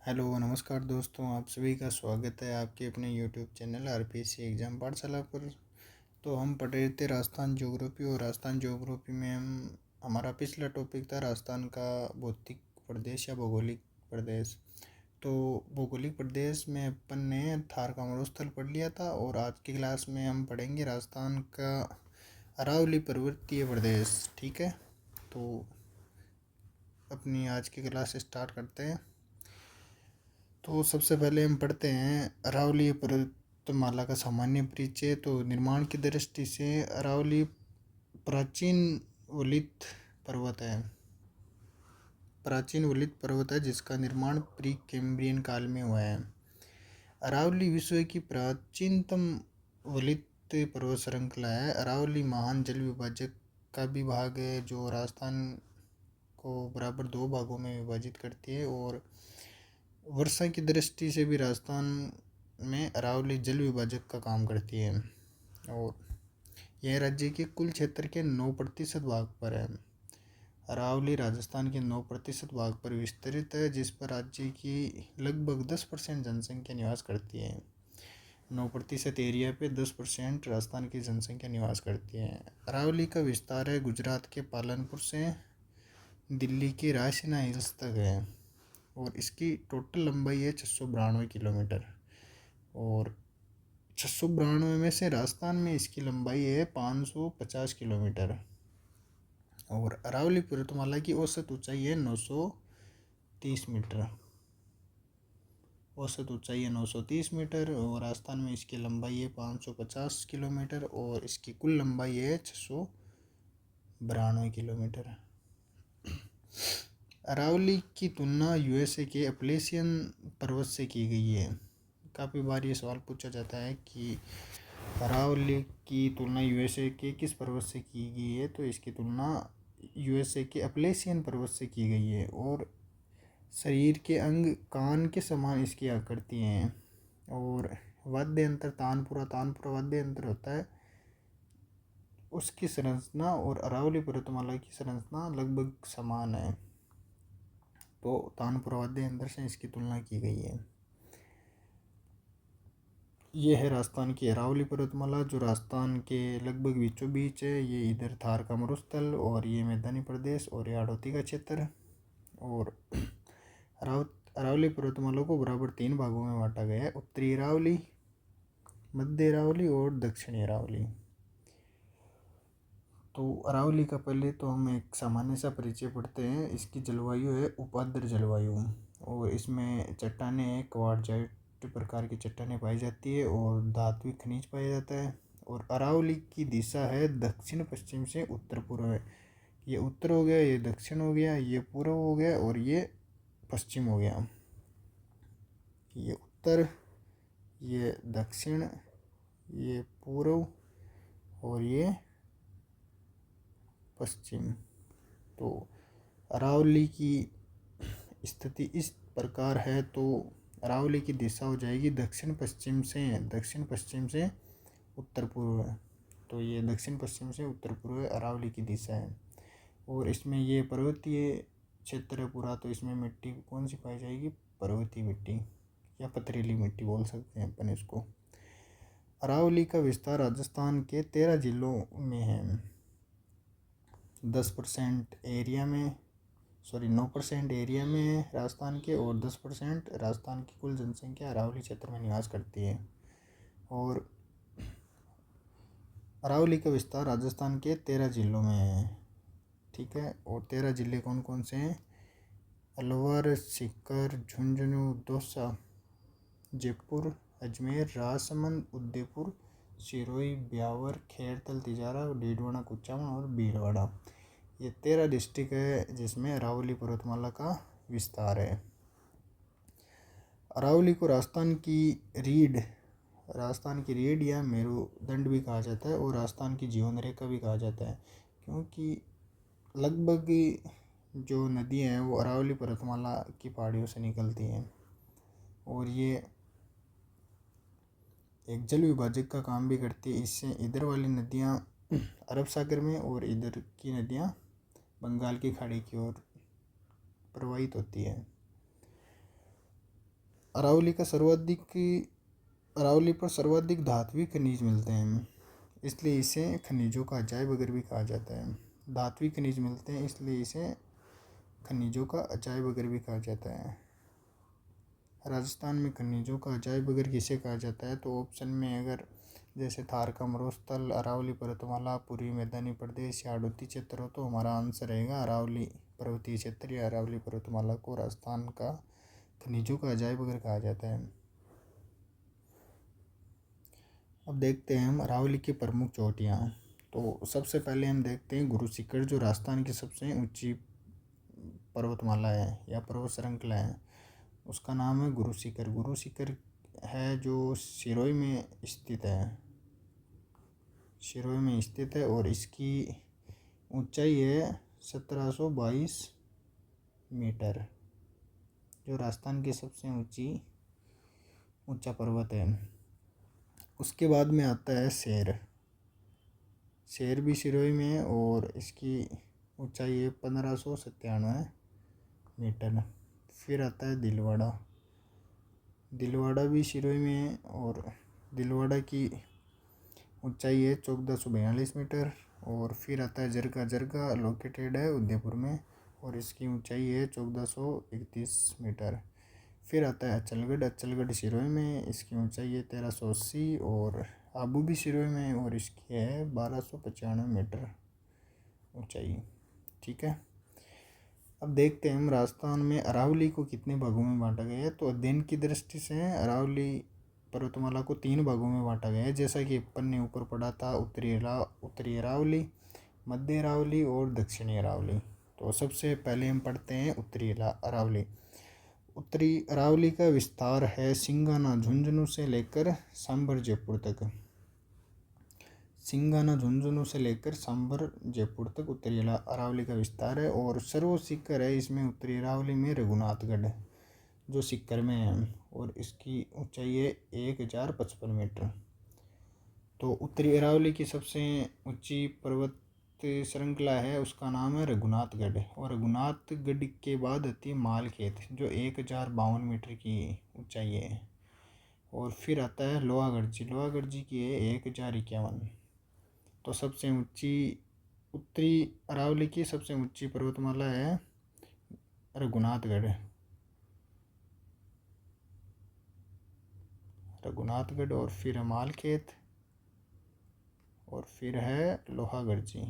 Hello नमस्कार दोस्तों, आप सभी का स्वागत है आपके अपने यूट्यूब चैनल आरपीएससी एग्ज़ाम पाठशाला पर। तो हम पढ़ रहे थे राजस्थान ज्योग्राफी, और राजस्थान ज्योग्राफी में हमारा पिछला टॉपिक था राजस्थान का भौतिक प्रदेश या भौगोलिक प्रदेश। तो भौगोलिक प्रदेश में अपन ने थार का मरुस्थल पढ़ लिया था, और आज की क्लास में हम पढ़ेंगे राजस्थान का अरावली पर्वतीय प्रदेश। ठीक है, तो अपनी आज की क्लास स्टार्ट करते हैं। तो सबसे पहले हम पढ़ते हैं अरावली पर्वतमाला का सामान्य परिचय। तो निर्माण की दृष्टि से अरावली प्राचीन वलित पर्वत है जिसका निर्माण प्री कैम्ब्रियन काल में हुआ है। अरावली विश्व की प्राचीनतम वलित पर्वत श्रृंखला है। अरावली महान जल विभाजक का भी भाग है, जो राजस्थान को बराबर दो भागों में विभाजित करती है। और वर्षा की दृष्टि से भी राजस्थान में अरावली जल विभाजक का काम करती है, और यह राज्य के कुल क्षेत्र के 9% भाग पर है। अरावली राजस्थान के 9% भाग पर विस्तृत है, जिस पर राज्य की लगभग 10% जनसंख्या निवास करती है। 9% एरिया पे 10% राजस्थान की जनसंख्या निवास करती है। अरावली का विस्तार है गुजरात के पालनपुर से दिल्ली के रायसीना हिल्स तक है, और इसकी टोटल लंबाई है 692 किलोमीटर। और 692 में से राजस्थान में इसकी लंबाई है 550 किलोमीटर। और अरावली पर्वतमाला की औसत ऊंचाई है 930 मीटर। और राजस्थान में इसकी लंबाई है 550 किलोमीटर, और इसकी कुल लंबाई है 692 किलोमीटर। अरावली की तुलना यूएसए के अपलेशियन पर्वत से की गई है। काफ़ी बार ये सवाल पूछा जाता है कि अरावली की तुलना यूएसए के किस पर्वत से की गई है, तो इसकी तुलना यूएसए के अपलेशियन पर्वत से की गई है। और शरीर के अंग कान के समान इसकी आकृति हैं, और वाद्य यंत्र तानपुरा वाद्य यंत्र होता है, उसकी संरचना और अरावली पर्वतमाला की संरचना लगभग समान है। तो तानपुरा वाद्य यंत्र से इसकी तुलना की गई है। ये है राजस्थान की अरावली पर्वतमाला, जो राजस्थान के लगभग बीचों बीच है। ये इधर थार का मरुस्थल, और ये मैदानी प्रदेश, और ये हाड़ौती का क्षेत्र। और अरावली पर्वतमाला को बराबर 3 भागों में बांटा गया है: उत्तरी अरावली, मध्य अरावली और दक्षिणी अरावली। तो अरावली का पहले तो हम एक सामान्य सा परिचय पढ़ते हैं। इसकी जलवायु है उपाद्र जलवायु, और इसमें चट्टानें क्वार्टजाइट प्रकार की चट्टानें पाई जाती है, और धात्विक खनिज पाया जाता है। और अरावली की दिशा है दक्षिण पश्चिम से उत्तर पूर्व है। ये उत्तर हो गया, ये दक्षिण हो गया, ये पूर्व हो गया, और ये पश्चिम हो गया। ये उत्तर, ये दक्षिण, ये पूर्व, और ये पश्चिम। तो अरावली की स्थिति इस प्रकार है। तो अरावली की दिशा हो जाएगी दक्षिण पश्चिम से उत्तर पूर्व है। तो ये दक्षिण पश्चिम से उत्तर पूर्व अरावली की दिशा है। और इसमें ये पर्वतीय क्षेत्र है पूरा, तो इसमें मिट्टी कौन सी पाई जाएगी? पर्वतीय मिट्टी या पथरीली मिट्टी बोल सकते हैं अपन इसको। अरावली का विस्तार राजस्थान के 13 जिलों में है। 9% एरिया में है राजस्थान के, और 10% राजस्थान की कुल जनसंख्या अरावली क्षेत्र में निवास करती है। और अरावली का विस्तार राजस्थान के 13 जिलों में है। ठीक है, और 13 जिले कौन कौन से हैं? अलवर, सीकर, झुंझुनू, दौसा, जयपुर, अजमेर, राजसमंद, उदयपुर, सिरोही, ब्यावर, खैरतल, तिजारा, डीडवाना, कुचामन और भीलवाड़ा। ये 13 डिस्ट्रिक्ट है जिसमें अरावली पर्वतमाला का विस्तार है। अरावली को राजस्थान की रीढ़ या मेरुदंड भी कहा जाता है, और राजस्थान की जीवन रेखा भी कहा जाता है, क्योंकि लगभग जो नदियाँ हैं वो अरावली पर्वतमाला की पहाड़ियों से निकलती हैं। और ये एक जल विभाजक का काम भी करती है। इससे इधर वाली नदियाँ अरब सागर में, और इधर की नदियाँ बंगाल की खाड़ी की ओर प्रवाहित होती है। अरावली का सर्वाधिक अरावली पर सर्वाधिक धात्विक खनिज मिलते हैं, इसलिए इसे खनिजों का अजायब घर भी कहा जाता है। धात्विक खनिज मिलते हैं इसलिए इसे खनिजों का अजायब घर भी कहा जाता है। राजस्थान में खनिजों का अजायब घर किसे कहा जाता है, तो ऑप्शन में अगर जैसे थार का मरुस्थल, अरावली पर्वतमाला, पूर्वी मैदानी प्रदेश या हाड़ौती क्षेत्र हो, तो हमारा आंसर रहेगा अरावली पर्वतीय क्षेत्र या अरावली पर्वतमाला को राजस्थान का खनिजों का अजायब घर कहा जाता है। अब देखते हैं हम अरावली की प्रमुख चोटियाँ। तो सबसे पहले हम देखते हैं गुरु शिखर, जो राजस्थान की सबसे ऊंची पर्वतमाला है या पर्वत श्रृंखला है, उसका नाम है गुरु शिखर। गुरु शिखर है जो सिरोही में स्थित है, सिरोही में स्थित है और इसकी ऊंचाई है 1722 मीटर, जो राजस्थान की सबसे ऊंचा पर्वत है। उसके बाद में आता है शेर। शेर भी सिरोही में है और इसकी ऊंचाई है 1597 मीटर। फिर आता है दिलवाड़ा। दिलवाड़ा भी सिरोही में है और दिलवाड़ा की ऊंचाई है 1442 मीटर। और फिर आता है जरगा। जरगा लोकेटेड है उदयपुर में और इसकी ऊंचाई है 1431 मीटर। फिर आता है अचलगढ़। अचलगढ़ सिरोही में, इसकी ऊंचाई है 1380। और आबू भी सिरोही में है और इसकी है 1295 मीटर ऊंचाई। ठीक है, अब देखते हैं हम राजस्थान में अरावली को कितने भागों में बांटा गया है। तो अध्ययन की दृष्टि से अरावली पर्वतमाला को 3 भागों में बांटा गया है, जैसा कि अपन ने ऊपर पढ़ा था। उत्तरी अरावली, मध्य अरावली और दक्षिणी अरावली। तो सबसे पहले हम पढ़ते हैं उत्तरी अरावली। उत्तरी अरावली का विस्तार है सिंगाना झुंझुनू से लेकर सांबर जयपुर तक। सिंगाना झुंझुनू से लेकर सांबर जयपुर तक उत्तरी अरावली का विस्तार है। और सर्वोच्च शिखर है इसमें उत्तरी अरावली में रघुनाथगढ़, जो शिखर में है और इसकी ऊंचाई है 1055 मीटर। तो उत्तरी अरावली की सबसे ऊंची पर्वत श्रृंखला है, उसका नाम है रघुनाथगढ़। और रघुनाथगढ़ के बाद आती है मालखेत, जो 1052 मीटर की ऊंचाई है। और फिर आता है लोहागढ़ जी। लोहागढ़ जी की है 1051। तो सबसे ऊंची उत्तरी अरावली की सबसे ऊंची पर्वतमाला है रघुनाथगढ़। रघुनाथगढ़ और फिर है मालखेत और फिर है लोहागढ़ जी,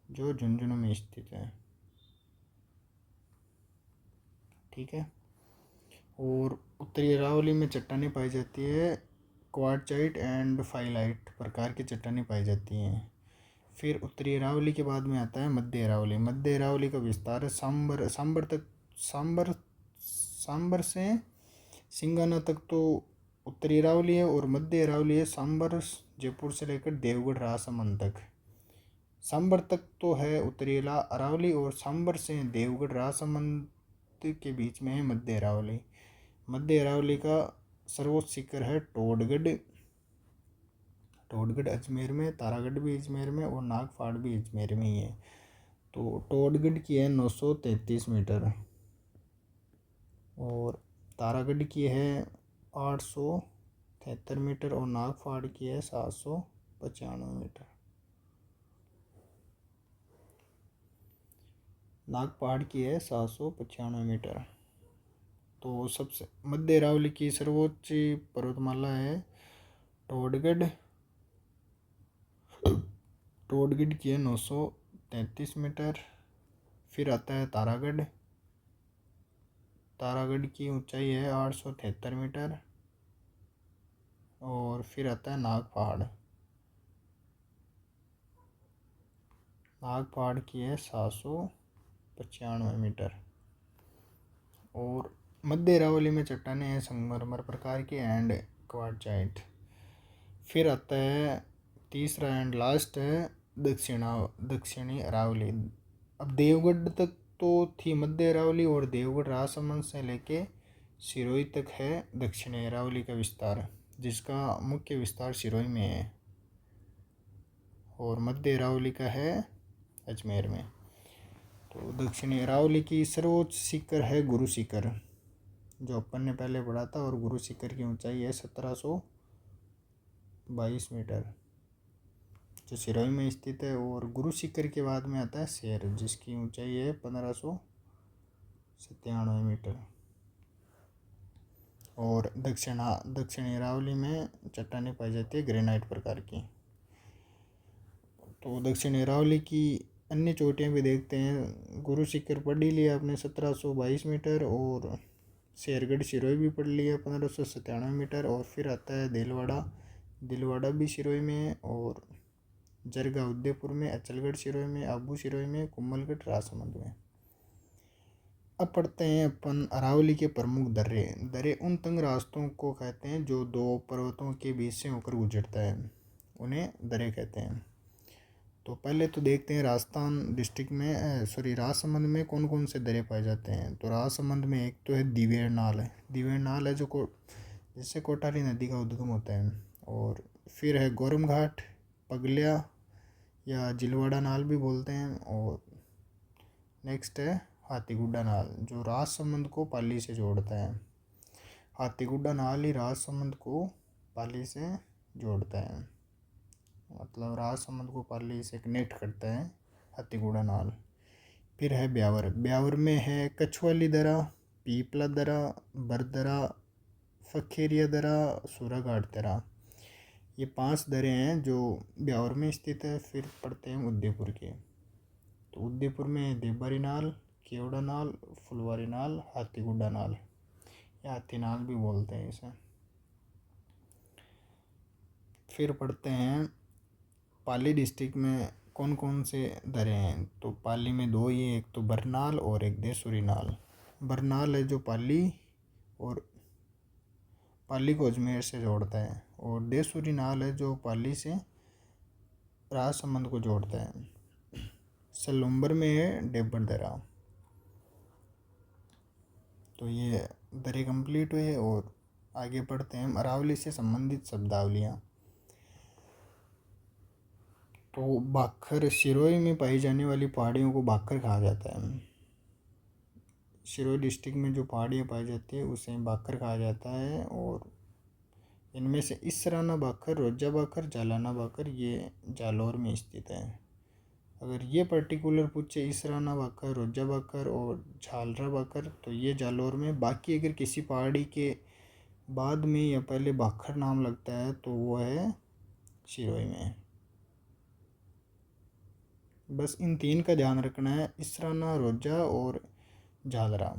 जो झुंझुनू में स्थित है। ठीक है, और उत्तरी अरावली में चट्टानें पाई जाती है, क्वार्टजाइट एंड फाइलाइट प्रकार की चट्टानें पाई जाती हैं। फिर उत्तरी अरावली के बाद में आता है मध्य अरावली। मध्य अरावली का विस्तार है सांबर से सिंगाना तक तो उत्तरी अरावली है। और मध्य अरावली है सांबर जयपुर से लेकर देवगढ़ राजसमंद तक। सांबर तक तो है उत्तरी अरावली और सांबर से देवगढ़ राजसमंद के बीच में है मध्य अरावली। मध्य अरावली का सर्वोच्च शिखर है टोडगढ़। टोडगढ़ अजमेर में, तारागढ़ भी अजमेर में और नागफाड़ भी अजमेर में ही है। तो टोडगढ़ की है 933 मीटर और तारागढ़ की है 873 मीटर और नागफाड़ की है 795 मीटर। नागपहाड़ की है 795 मीटर। तो सबसे मध्य अरावली की सर्वोच्च पर्वतमाला है टोडगढ़। टोडगढ़ की है 933 मीटर। फिर आता है तारागढ़। तारागढ़ की ऊंचाई है 873 मीटर। और फिर आता है नागपहाड़। नागपहाड़ की है 795 मीटर। और मध्य अरावली में चट्टानें हैं संगमरमर प्रकार की एंड क्वार्टजाइट। फिर आता है तीसरा एंड लास्ट है दक्षिणी अरावली। अब देवगढ़ तक तो थी मध्य अरावली और देवगढ़ राजसमंद से लेके सिरोही तक है दक्षिणी अरावली का विस्तार, जिसका मुख्य विस्तार सिरोही में है और मध्य अरावली का है अजमेर में। तो दक्षिणी अरावली की सर्वोच्च शिखर है गुरु शिखर, जो अपन ने पहले पढ़ा था, और गुरु शिखर की ऊंचाई है 1722 मीटर, जो सिरोही में स्थित है। और गुरु शिखर के बाद में आता है शेर, जिसकी ऊंचाई है 1597 मीटर। और दक्षिणी अरावली में चट्टानें पाई जाती है ग्रेनाइट प्रकार की। तो दक्षिणी अरावली की अन्य चोटियाँ भी देखते हैं। गुरु शिखर पढ़ ही लिया आपने 1722 मीटर, और शेरगढ़ सिरोही भी पढ़ लिया 1597 मीटर। और फिर आता है दिलवाड़ा भी सिरोही में, और जरगा उदयपुर में, अचलगढ़ सिरोही में, आबू सिरोही में, कुम्भलगढ़ राजसमंद में। अब पढ़ते हैं अपन अरावली के प्रमुख दर्रे उन तंग रास्तों को कहते हैं जो दो पर्वतों के बीच से होकर गुजरता है, उन्हें दर्रे कहते हैं। तो पहले तो देखते हैं राजस्थान डिस्ट्रिक्ट में राजसमंद में कौन कौन से दर्रे पाए जाते हैं। तो राजसमंद में एक तो है दिवेर नाल है जो जिससे कोटाली नदी का उद्गम होता है। और फिर है गौरम घाट, पगलिया या जिलवाड़ा नाल भी बोलते हैं। और नेक्स्ट है हाथीगुड्डा नाल, जो राजसमंद को पाली से जोड़ता है। हाथीगुड्डा नाल ही राजसमंद को पाली से जोड़ता है, मतलब राजसमंद को पाली से कनेक्ट करता है हाथीगुड्डा नाल। फिर है ब्यावर में है कछवाली दरा, पीपला दरा, बरदरा, फखेरिया दरा, सूराघाट दरा। ये 5 दरे हैं जो ब्यावर में स्थित है। फिर पढ़ते हैं उदयपुर के। तो उदयपुर में देवबारी नाल, केवड़ा नाल, फुलवारी नाल, हाथीगुड्डा नाल या हाथी नाल भी बोलते हैं इसे। फिर पढ़ते हैं पाली डिस्ट्रिक्ट में कौन कौन से दरे हैं। तो पाली में 2 ही, एक तो बरनाल और एक देसुरी नाल। बरनाल है जो पाली को अजमेर से जोड़ता है, और देसुरी नाल है जो पाली से राजसमंद को जोड़ता है। सलुम्बर में है डेबर दरा। तो ये दरे कंप्लीट हुए, और आगे पढ़ते हैं अरावली से संबंधित शब्दावलियाँ। तो भाखर, सिरोही में पाई जाने वाली पहाड़ियों को भाखर कहा जाता है। सिरोही डिस्ट्रिक्ट में जो पहाड़ियाँ पाई जाती है उसे भाखर कहा जाता है। और इनमें से इसराना भाखर, रोजा भाखर, जालाना भाखर ये जालौर में स्थित है। अगर ये पर्टिकुलर पूछे इसराना भाखर, रोजा भाखर और झालरा भाखर, तो ये जालौर में। बाकी अगर किसी पहाड़ी के बाद में या पहले भाखर नाम लगता है तो वो है सिरोही में। बस इन 3 का ध्यान रखना है, इसराना, रोजा और झालरा,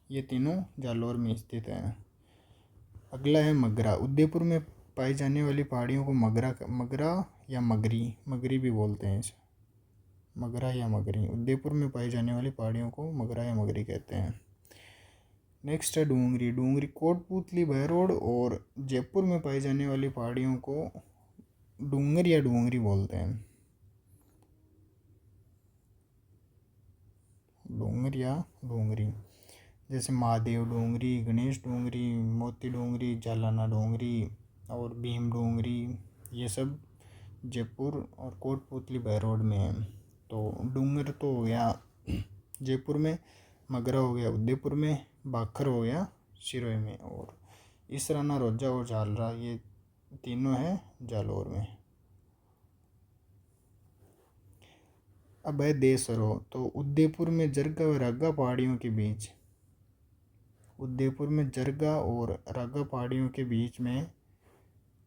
ये तीनों जालौर में स्थित हैं। अगला है मगरा। उदयपुर में पाई जाने वाली पहाड़ियों को मगरा या मगरी भी बोलते हैं इसे। मगरा या मगरी, उदयपुर में पाई जाने वाली पहाड़ियों को मगरा या मगरी कहते हैं। नेक्स्ट है डूंगरी कोटपुतली, बहरोड और जयपुर में पाई जाने वाली पहाड़ियों को डूंगर या डूंगरी बोलते हैं। डूंगर या डूंगरी, जैसे महादेव डूंगरी, गणेश डूंगरी, मोती डूंगरी, जालाना डूंगरी और भीम डूंगरी, ये सब जयपुर और कोटपुतली बहरोड में है। तो डूंगर तो हो गया जयपुर में, मगरा हो गया उदयपुर में, भाखर हो गया सिरोही में, और इसराना, रोजा और झालरा ये तीनों हैं जालौर में। अब है देसरो। तो उदयपुर में जरगा व रागा पहाड़ियों के बीच, उदयपुर में जरगा और रागा पहाड़ियों के बीच में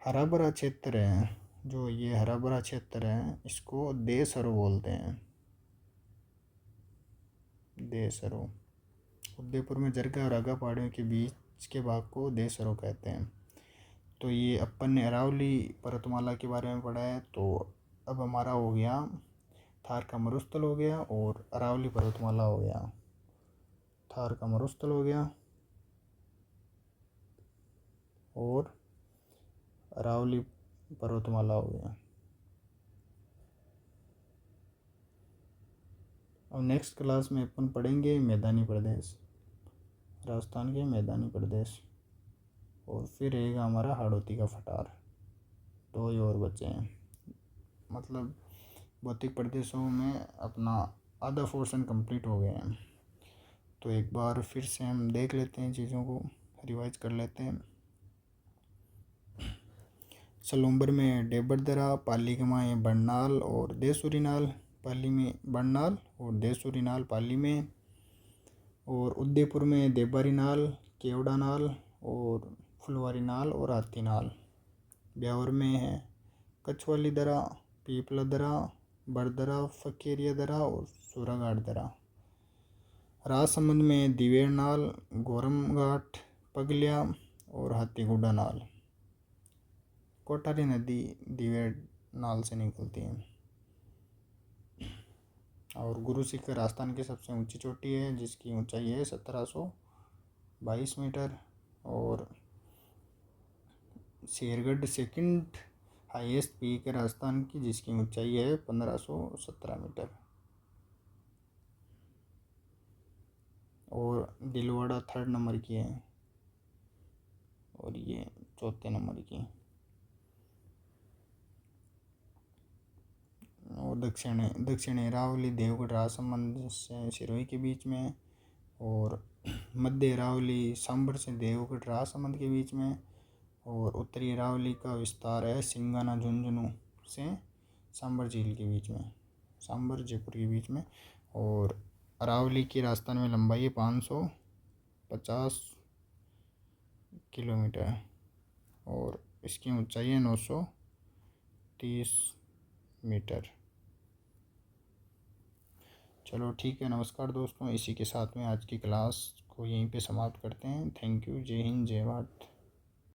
हरा भरा क्षेत्र है। जो ये हरा भरा क्षेत्र है इसको देसरो बोलते हैं। देसरो, उदयपुर में जरगा और रागा पहाड़ियों के बीच के भाग को देसरो कहते हैं। तो ये अपन ने अरावली पर्वतमाला के बारे में पढ़ा है। तो अब हमारा हो गया थार का मरुस्थल हो गया और अरावली पर्वतमाला हो गया। थार का मरुस्थल हो गया और अरावली पर्वतमाला हो गया। अब नेक्स्ट क्लास में अपन पढ़ेंगे मैदानी प्रदेश, राजस्थान के मैदानी प्रदेश, और फिर रहेगा हमारा हाड़ौती का फटार। 2 ही और बचे हैं, मतलब भौतिक प्रदेशों में अपना आधा पोर्शन कंप्लीट हो गया है। तो एक बार फिर से हम देख लेते हैं, चीज़ों को रिवाइज कर लेते हैं। सलूम्बर में डेबरदरा, पाली के माए बरनाल और देसुरीनाल पाली में, बरनाल और देसुरीनाल पाली में, और उदयपुर में देबारी नाल, केवड़ा नाल और फुलवारी नाल और हाथी नाल। ब्यावर में है कछवाली दरा, पीपला दरा, बरदरा, फकेरिया दरा और सूराघाट दरा। राजसमंद में दिवेर नाल, गोरम घाट, पगलिया और हाथीगुडा नाल। कोटारी नदी दिवेर नाल से निकलती है। और गुरु शिखर राजस्थान की सबसे ऊंची चोटी है, जिसकी ऊंचाई है 1722 मीटर। और शेरगढ़ सेकंड हाईएस्ट पीक है राजस्थान की, जिसकी ऊंचाई है 1517 मीटर। और दिलवाड़ा थर्ड नंबर की है और ये चौथे नंबर की। और दक्षिण अरावली देवगढ़ राजसमंद से सिरोही के बीच में, और मध्य अरावली सांबर से देवगढ़ राजसमंद के बीच में, और उत्तरी अरावली का विस्तार है सिंगाना झुंझुनू से सांबर झील के बीच में, सांबर जयपुर के बीच में। और अरावली की राजस्थान में लंबाई है 550 किलोमीटर और इसकी ऊंचाई है 930 मीटर। चलो ठीक है, नमस्कार दोस्तों, इसी के साथ में आज की क्लास को यहीं पे समाप्त करते हैं। थैंक यू, जय हिंद, जय भारत।